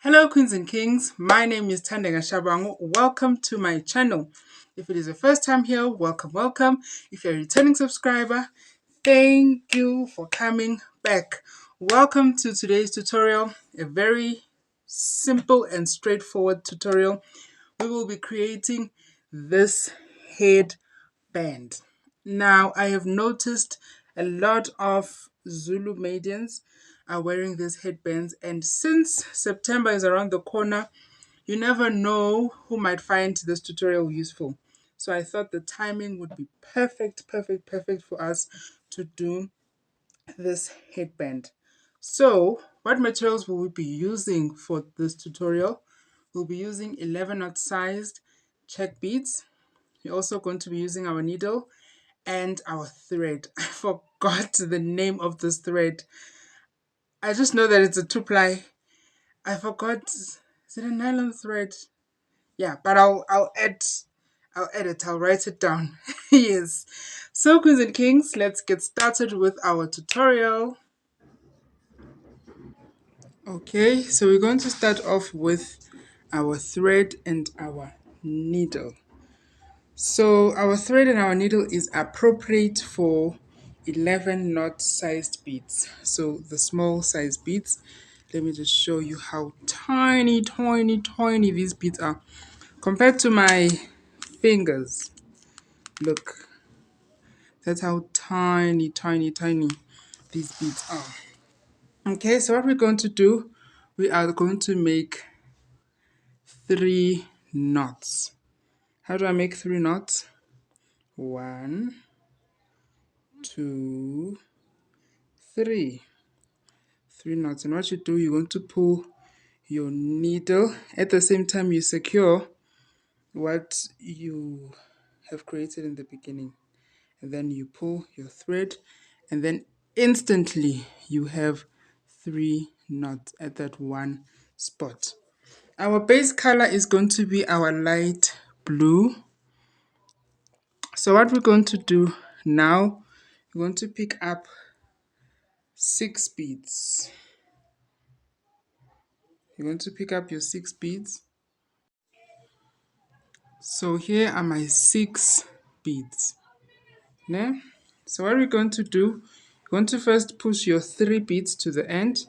Hello, Queens and Kings. My name is Tandega Shabango. Welcome to my channel. If it is your first time here, welcome, welcome. If you're a returning subscriber, thank you for coming back. Welcome to today's tutorial, a very simple and straightforward tutorial. We will be creating this headband. Now, I have noticed a lot of Zulu maidens are wearing these headbands, and since September is around the corner, you never know who might find this tutorial useful. So I thought the timing would be perfect for us to do this headband. So what materials will we be using for this tutorial? We'll be using 11-knot sized check beads. We're also going to be using our needle and our thread. I forgot the name of this thread. I just know that it's a 2-ply. I forgot. Is it a nylon thread? Yeah, but I'll add it. I'll write it down. Yes. So, Queens and Kings, let's get started with our tutorial. Okay, so we're going to start off with our thread and our needle. So our thread and our needle is appropriate for 11-knot sized beads. So the small size beads, let me just show you how tiny these beads are compared to my fingers. Look, that's how tiny these beads are. Okay, so what we're going to do, we are going to make 3 knots. How do I make 3 knots? 1, 2, 3 knots. And what you do, you're going to pull your needle at the same time you secure what you have created in the beginning, and then you pull your thread, and then instantly you have 3 knots at that one spot. Our base color is going to be our light blue. So what we're going to do now, we're going to pick up 6 beads. You're going to pick up your 6 beads. So here are my 6 beads. Yeah? So what we're going to do, you're going to first push your 3 beads to the end,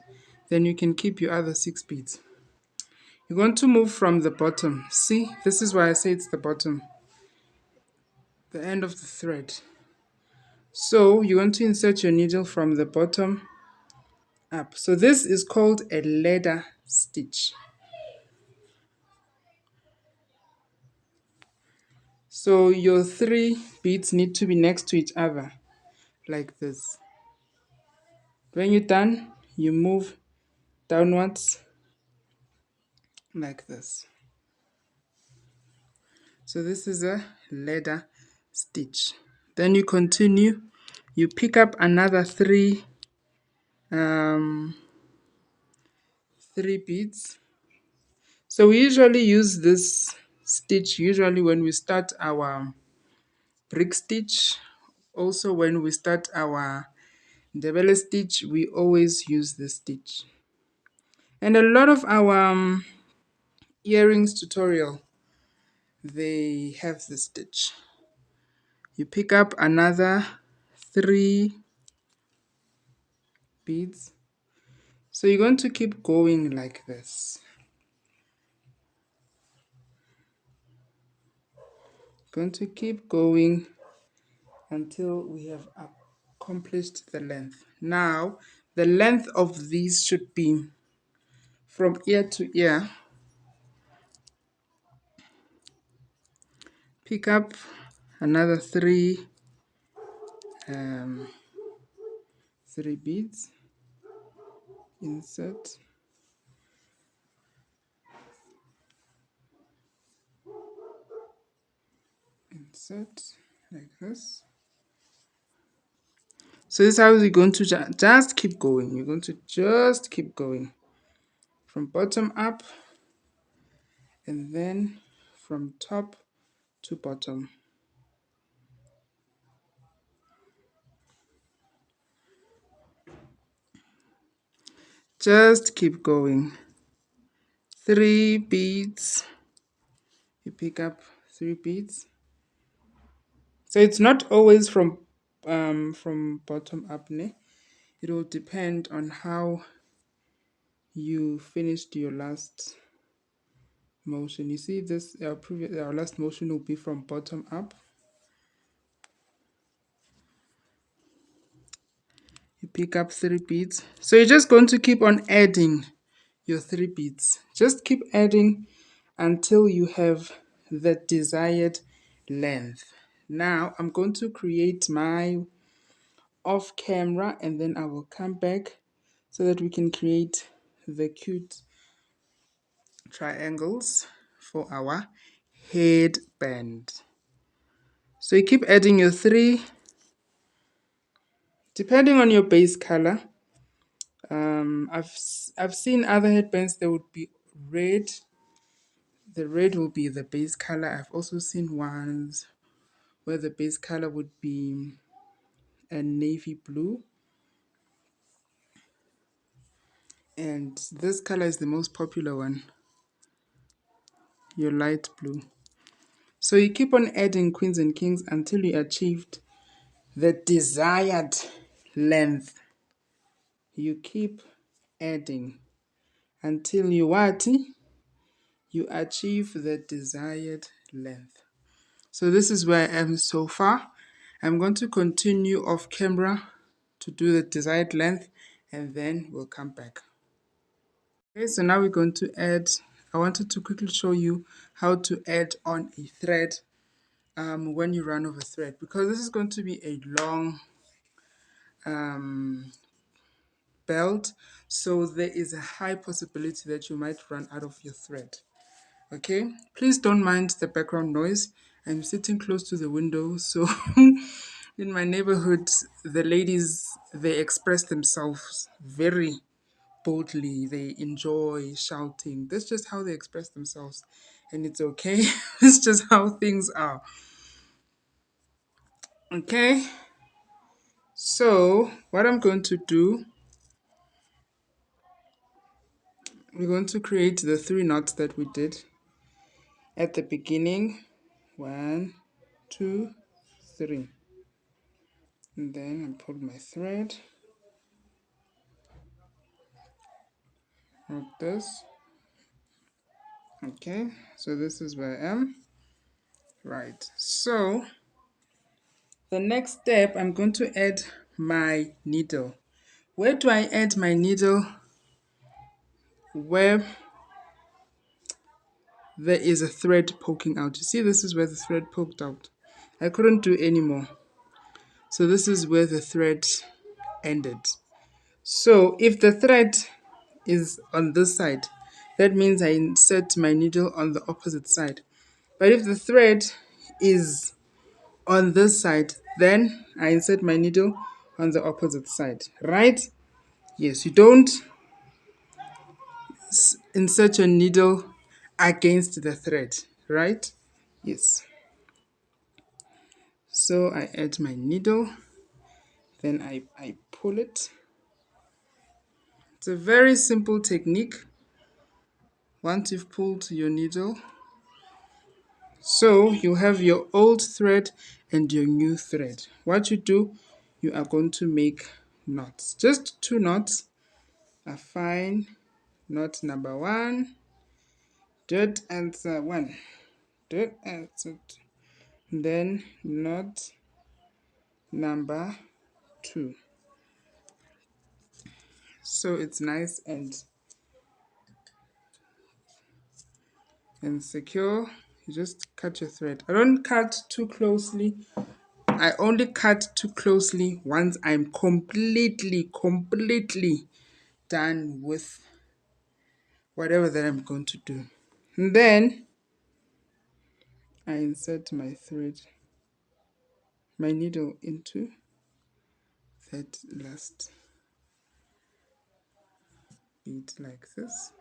then you can keep your other 6 beads. You're going to move from the bottom. See, this is why I say it's the bottom, the end of the thread. So you're going to insert your needle from the bottom up. So this is called a ladder stitch. So your 3 beads need to be next to each other, like this. When you're done, you move downwards like this. So this is a ladder stitch. Then you continue, you pick up another 3 beads. So we usually use this stitch when we start our brick stitch. Also when we start our Ndebele stitch, we always use this stitch. And a lot of our earrings tutorial, they have this stitch. You pick up another 3 beads. So you're going to keep going like this. Going to keep going until we have accomplished the length. Now, the length of these should be from ear to ear. Pick up another 3 beads. Insert. Insert like this. So this is how we're going to just keep going. You're going to just keep going from bottom up and then from top to bottom. Just keep going. three beads. You pick up three beads. So it's not always from bottom up, ne? It will depend on how you finished your last motion. You see this, our last motion will be from bottom up. You pick up three beads. So you're just going to keep on adding your three beads. Just keep adding until you have the desired length. Now I'm going to create my off camera and then I will come back so that we can create the cute triangles for our headband. So you keep adding your three, depending on your base color. I've seen other headbands that would be red. The red will be the base color. I've also seen ones where the base color would be a navy blue. And this color is the most popular one, your light blue. So you keep on adding queens and kings until you achieved the desired length. You keep adding until you what? You achieve the desired length. So this is where I am so far. I'm going to continue off camera to do the desired length and then we'll come back. Okay, so now we're going to add, I wanted to quickly show you how to add on a thread when you run over thread, because this is going to be a long belt, so there is a high possibility that you might run out of your thread. Okay, please don't mind the background noise. I'm sitting close to the window, so in my neighborhood the ladies, they express themselves very boldly. They enjoy shouting. That's just how they express themselves, and it's okay. It's just how things are. Okay, so what I'm going to do, we're going to create the three knots that we did at the beginning. 1, 2, 3. And then I pull my thread like this. Okay, so this is where I am. Right, so the next step, I'm going to add my needle. Where do I add my needle? Where there is a thread poking out. You see, this is where the thread poked out. I couldn't do any more. So this is where the thread ended. So if the thread is on this side, that means I insert my needle on the opposite side. But if the thread is on this side, then I insert my needle on the opposite side, right? Yes, you don't insert your needle against the thread, right? Yes. So I add my needle, then I pull it. It's a very simple technique once you've pulled your needle. So you have your old thread and your new thread. What you do, you are going to make knots. Just 2 knots are fine. Knot number 1, dot answer 1, dot answer 2. Then knot number 2. So it's nice and secure. You just cut your thread. I don't cut too closely. I only cut too closely once I'm completely done with whatever that I'm going to do. And then I insert my thread, my needle into that last bead like this.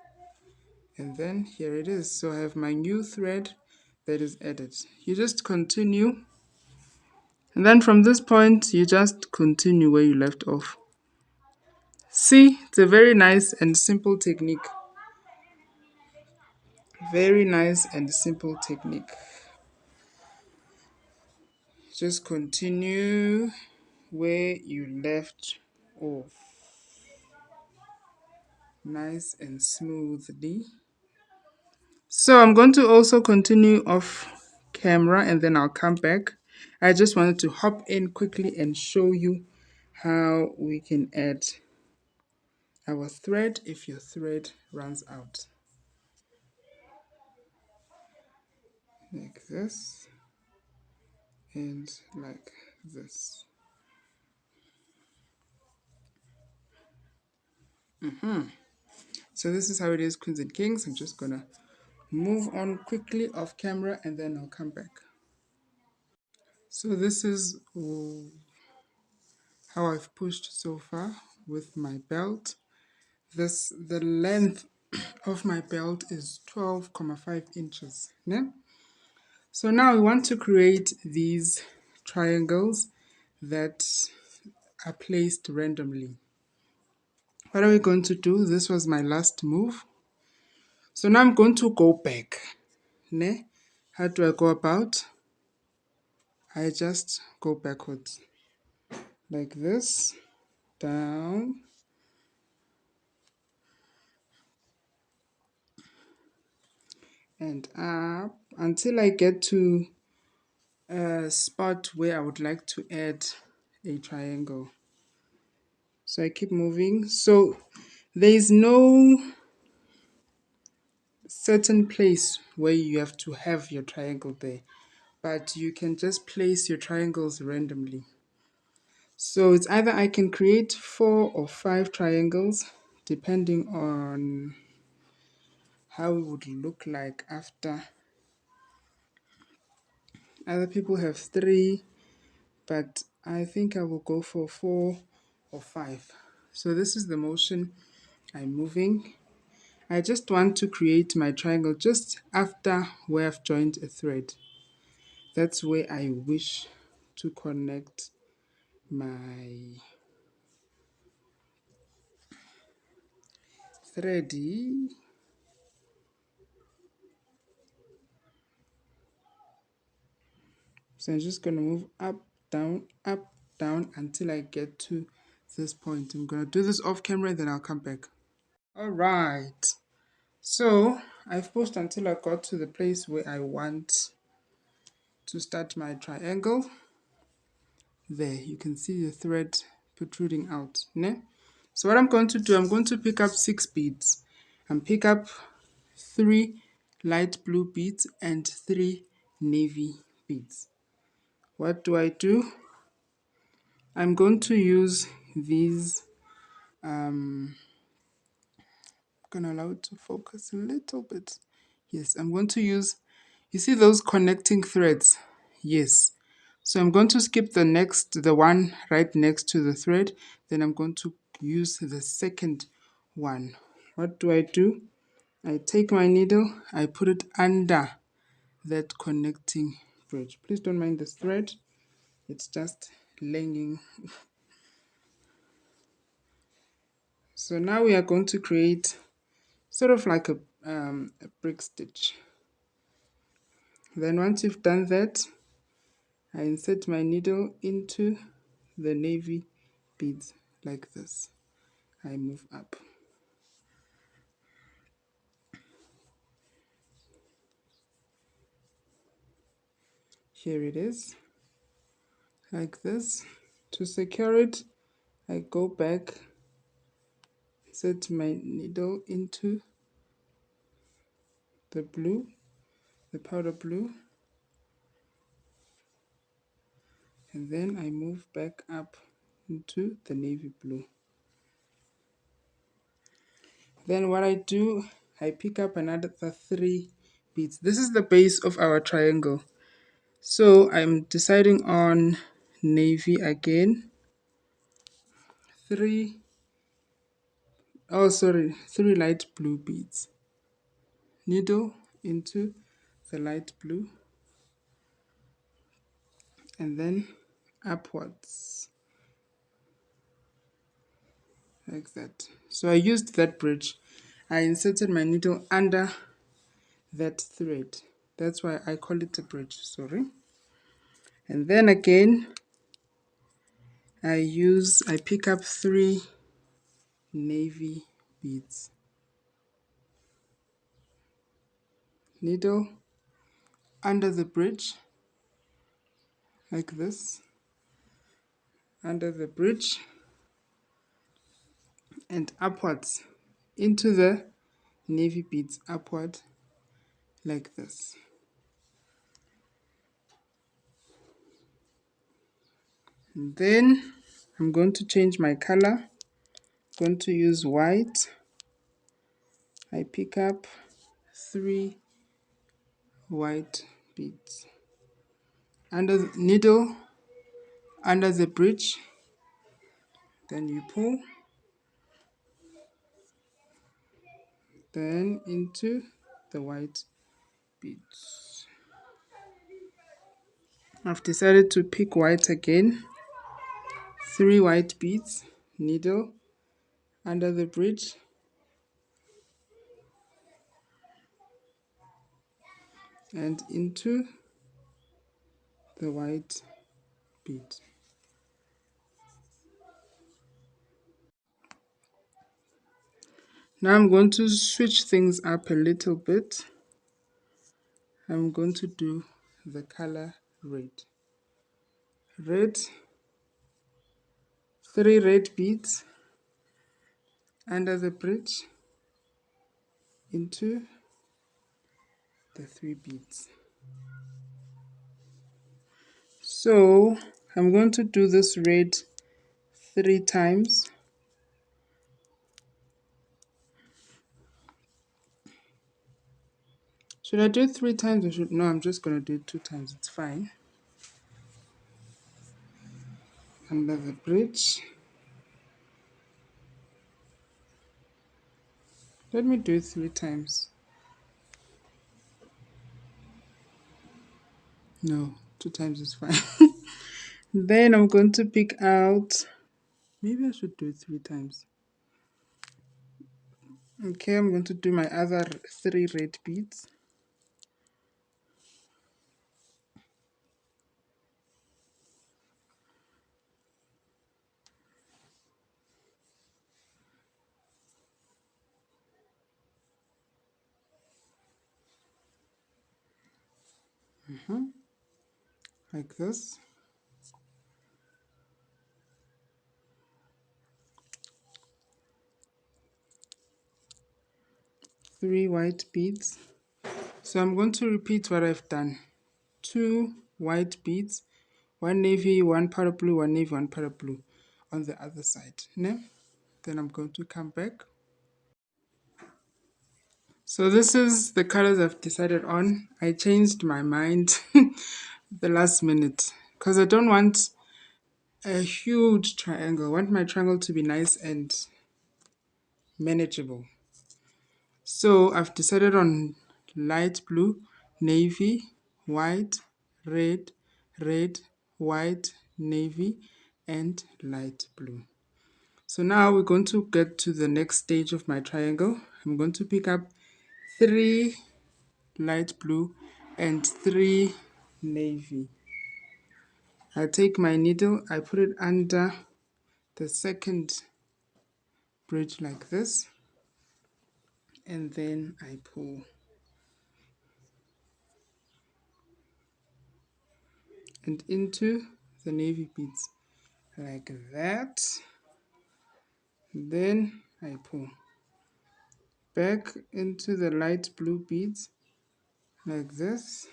And then here it is. So I have my new thread that is added. You just continue. And then from this point, you just continue where you left off. See, it's a very nice and simple technique. Very nice and simple technique. Just continue where you left off. Nice and smoothly. So I'm going to also continue off camera and then I'll come back. I just wanted to hop in quickly and show you how we can add our thread if your thread runs out. Like this and like this. So this is how it is, Queens and Kings. I'm just gonna move on quickly off camera and then I'll come back. So this is how I've pushed so far with my belt. The length of my belt is 12.5 inches. Yeah? So now we want to create these triangles that are placed randomly. What are we going to do? This was my last move. So now I'm going to go back. Ne? How do I go about? I just go backwards like this, down, and up until I get to a spot where I would like to add a triangle. So I keep moving. So there is no certain place where you have to have your triangle there, but you can just place your triangles randomly. So it's either I can create 4 or 5 triangles depending on how it would look like after. Other people have 3, but I think I will go for 4 or 5. So this is the motion I'm moving. I just want to create my triangle just after where I've joined a thread. That's where I wish to connect my thready. So I'm just going to move up, down until I get to this point. I'm going to do this off camera, then I'll come back. All right. So I've pushed until I got to the place where I want to start my triangle. There, you can see the thread protruding out. Ne? So what I'm going to do, I'm going to pick up 6 beads and pick up 3 light blue beads and 3 navy beads. What do? I'm going to use these, I'm going to allow it to focus a little bit. Yes, I'm going to use, you see those connecting threads? Yes. So I'm going to skip the one right next to the thread. Then I'm going to use the second one. What do? I take my needle, I put it under that connecting bridge. Please don't mind this thread. It's just laying. So now we are going to create sort of like a brick stitch. Then once you've done that, I insert my needle into the navy beads like this. I move up. Here it is, like this. To secure it, I go back, insert my needle into the blue, the powder blue, and then I move back up into the navy blue. Then what I do, I pick up another 3 beads. This is the base of our triangle. So I'm deciding on navy again. 3 3 light blue beads. Needle into the light blue and then upwards like that. So I used that bridge. I inserted my needle under that thread. That's why I call it a bridge, sorry. And then again I pick up 3 navy beads, needle under the bridge like this, under the bridge and upwards into the navy beads, upward like this. And then I'm going to change my color. I'm going to use white. I pick up 3 white beads under the needle, under the bridge, then you pull, then into the white beads. I've decided to pick white again, 3 white beads, needle under the bridge, and into the white bead. Now I'm going to switch things up a little bit. I'm going to do the color red. Red, 3 red beads under the bridge, into the 3 beads. So I'm going to do this red 3 times. Should I do it 3 times or should no, I'm just going to do it 2 times, it's fine. Under the bridge. Let me do it 3 times. No, 2 times is fine. Then I'm going to pick out, maybe I should do it 3 times. Okay, I'm going to do my other 3 red beads. Like this. Three white beads. So I'm going to repeat what I've done. 2 white beads, 1 navy, 1 powder blue, 1 navy, 1 powder blue on the other side. Ne? Then I'm going to come back. So this is the colors I've decided on. I changed my mind the last minute because I don't want a huge triangle. I want my triangle to be nice and manageable. So I've decided on light blue, navy, white, red, red, white, navy, and light blue. So now we're going to get to the next stage of my triangle. I'm going to pick up 3 light blue and 3 navy. I take my needle, I put it under the second bridge like this, and then I pull. And into the navy beads like that. Then I pull back into the light blue beads like this,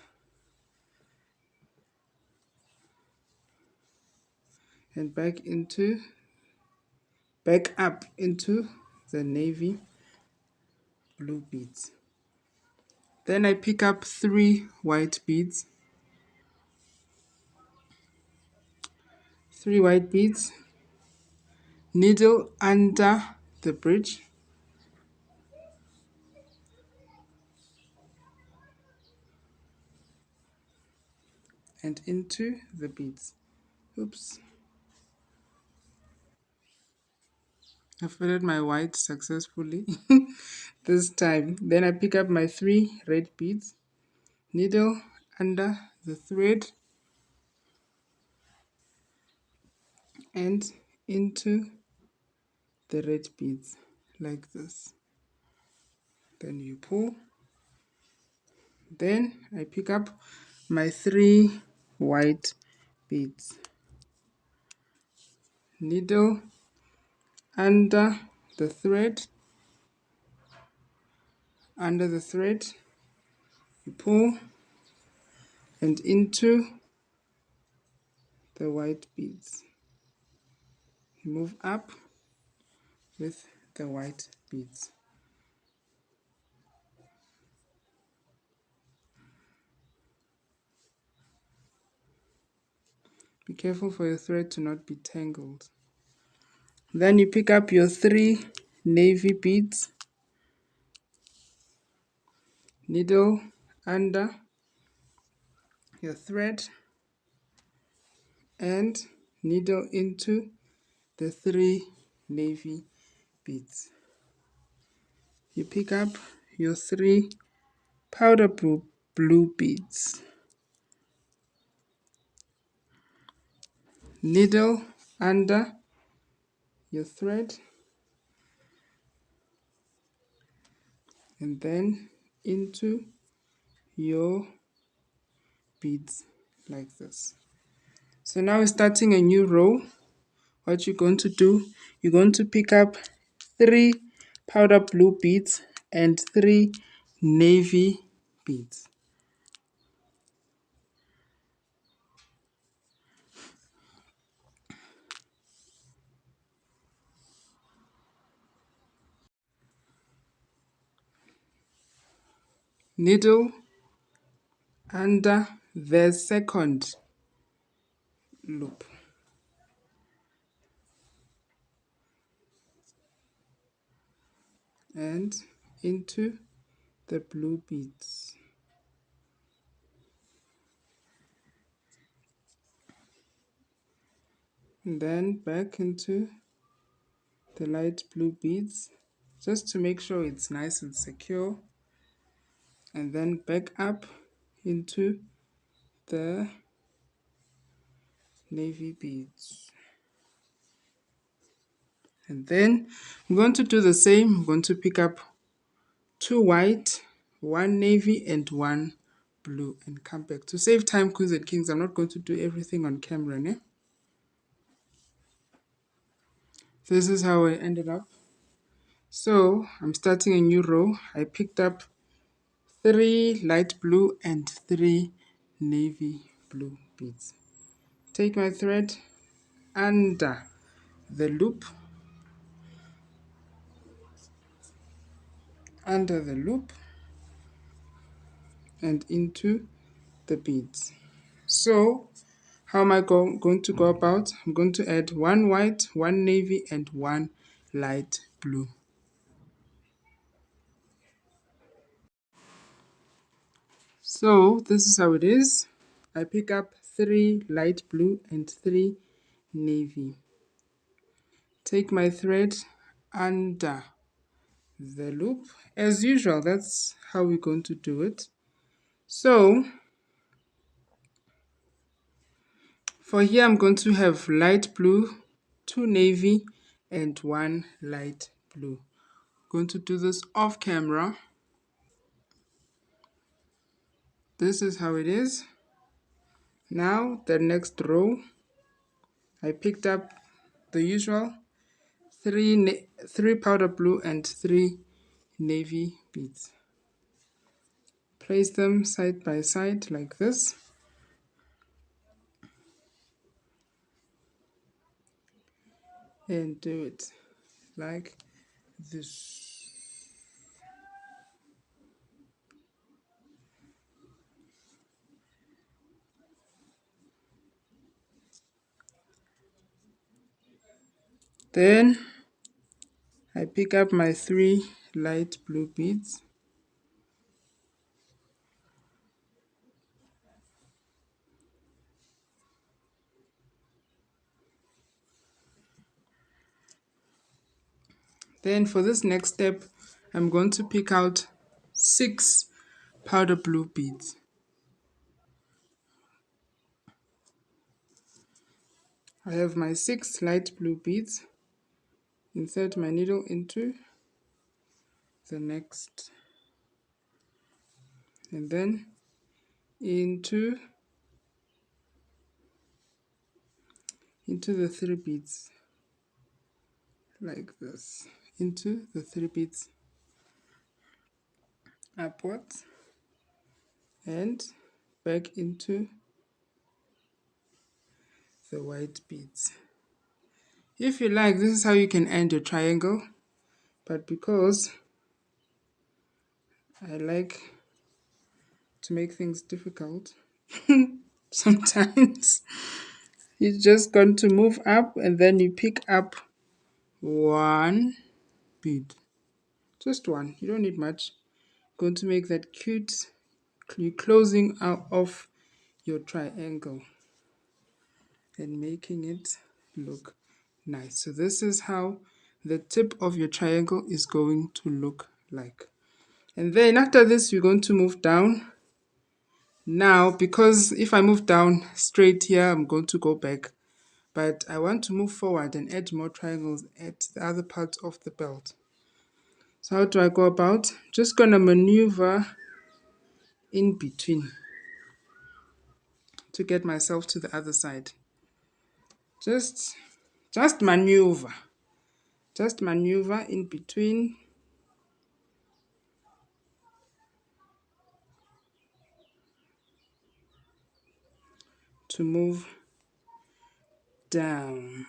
and back up into the navy blue beads. Then I pick up 3 white beads, 3 white beads, needle under the bridge, and into the beads. Oops. I filled my white successfully this time. Then I pick up my 3 red beads, needle under the thread and into the red beads like this. Then you pull. Then I pick up my 3 white beads, needle under the thread, you pull and into the white beads. You move up with the white beads. Be careful for your thread to not be tangled. Then you pick up your 3 navy beads, needle under your thread and needle into the 3 navy beads. You pick up your 3 powder blue beads, needle under your thread and then into your beads like this. So now we're starting a new row. What you're going to do, you're going to pick up 3 powder blue beads and 3 navy beads. Needle under the second loop and into the blue beads. And then back into the light blue beads just to make sure it's nice and secure, and then back up into the navy beads. And then I'm going to do the same. I'm going to pick up 2 white, 1 navy and 1 blue and come back. To save time, queens and kings, I'm not going to do everything on camera. Ne? This is how I ended up. So I'm starting a new row. I picked up 3 light blue and 3 navy blue beads. Take my thread under the loop, and into the beads. So how am I going to go about? I'm going to add 1 white, 1 navy and 1 light blue. So this is how it is. I pick up 3 light blue and 3 navy. Take my thread under the loop. As usual, that's how we're going to do it. So for here, I'm going to have light blue, 2 navy, and 1 light blue. I'm going to do this off camera. This is how it is. Now, the next row, I picked up the usual 3 powder blue and 3 navy beads. Place them side by side like this. And do it like this. Then I pick up my 3 light blue beads, Then for this next step, I'm going to pick out 6 powder blue beads. I have my 6 light blue beads. Insert my needle into the next, and then into the 3 beads like this, into the 3 beads upwards and back into the white beads. If you like, this is how you can end your triangle, but because I like to make things difficult sometimes you're just going to move up and then you pick up 1 bead, just 1, you don't need much. Going to make that cute closing out of your triangle and making it look nice. So this is how the tip of your triangle is going to look like. And then after this, we're going to move down. Now, because if I move down straight here, I'm going to go back. But I want to move forward and add more triangles at the other part of the belt. So how do I go about? Just going to maneuver in between to get myself to the other side. Just maneuver. Just maneuver in between. To move down. You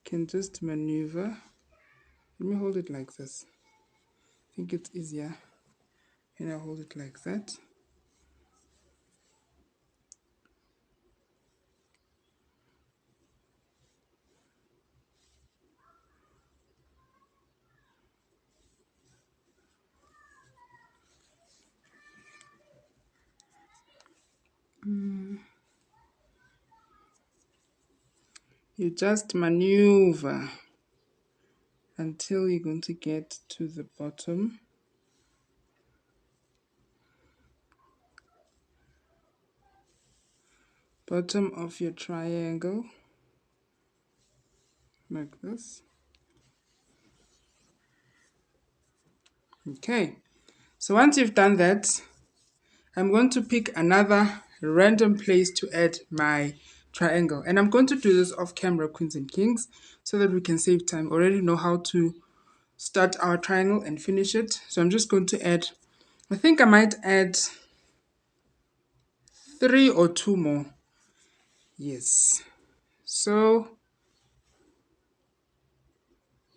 can just maneuver. Let me hold it like this. I think it's easier. And I hold it like that. You just maneuver until you're going to get to the bottom of your triangle, like this. Okay, so once you've done that, I'm going to pick another random place to add my triangle. And I'm going to do this off camera, queens and kings, so that we can save time. Already know how to start our triangle and finish it. So I'm just going to add, I think I might add 3 or 2 more. Yes. So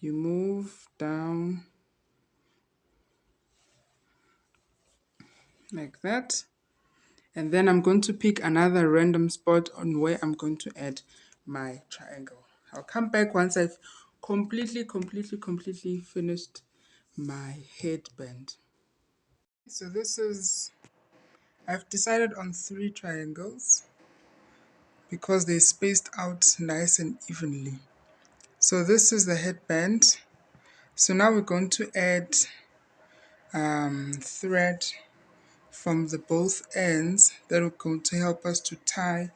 you move down like that. And then I'm going to pick another random spot on where I'm going to add my triangle. I'll come back once I've completely finished my headband. So I've decided on 3 triangles because they're spaced out nice and evenly. So this is the headband. So now we're going to add thread from the both ends that are going to help us to tie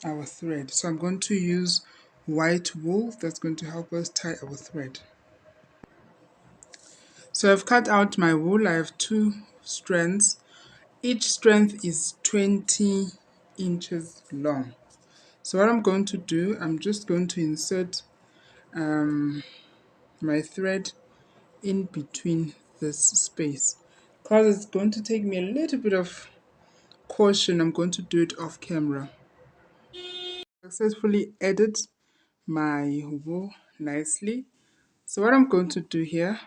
our thread. So I'm going to use white wool that's going to help us tie our thread. So I've cut out my wool. I have 2 strands. Each strand is 20 inches long. So what I'm going to do, I'm just going to insert my thread in between this space. Because it's going to take me a little bit of caution, I'm going to do it off camera. Successfully added my wool nicely. So what I'm going to do here,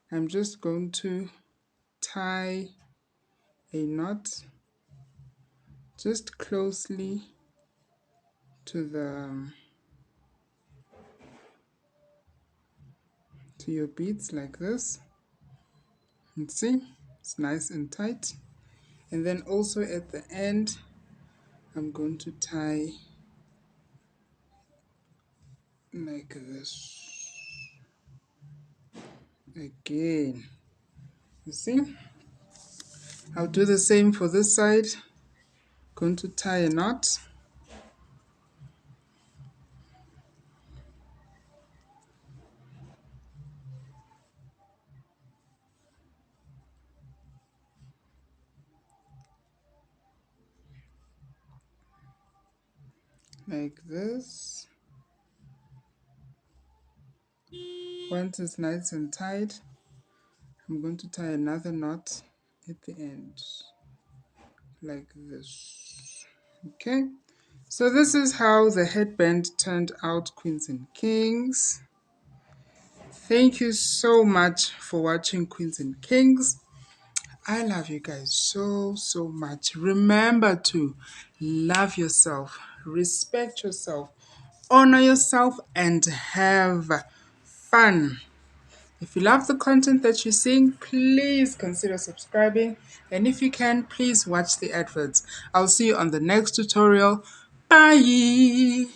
I'm just going to tie a knot just closely to your beads like this. And see, it's nice and tight. And then also at the end, I'm going to tie like this. again. You see? I'll do the same for this side. Going to tie a knot. Like this. Once it's nice and tied, I'm going to tie another knot at the end, like this. Okay, so this is how the headband turned out, Queens and Kings. Thank you so much for watching, Queens and Kings. I love you guys so much. Remember to love yourself, respect yourself, honor yourself, and have fun. If you love the content that you're seeing, please consider subscribing. And if you can, please watch the adverts. I'll see you on the next tutorial. Bye!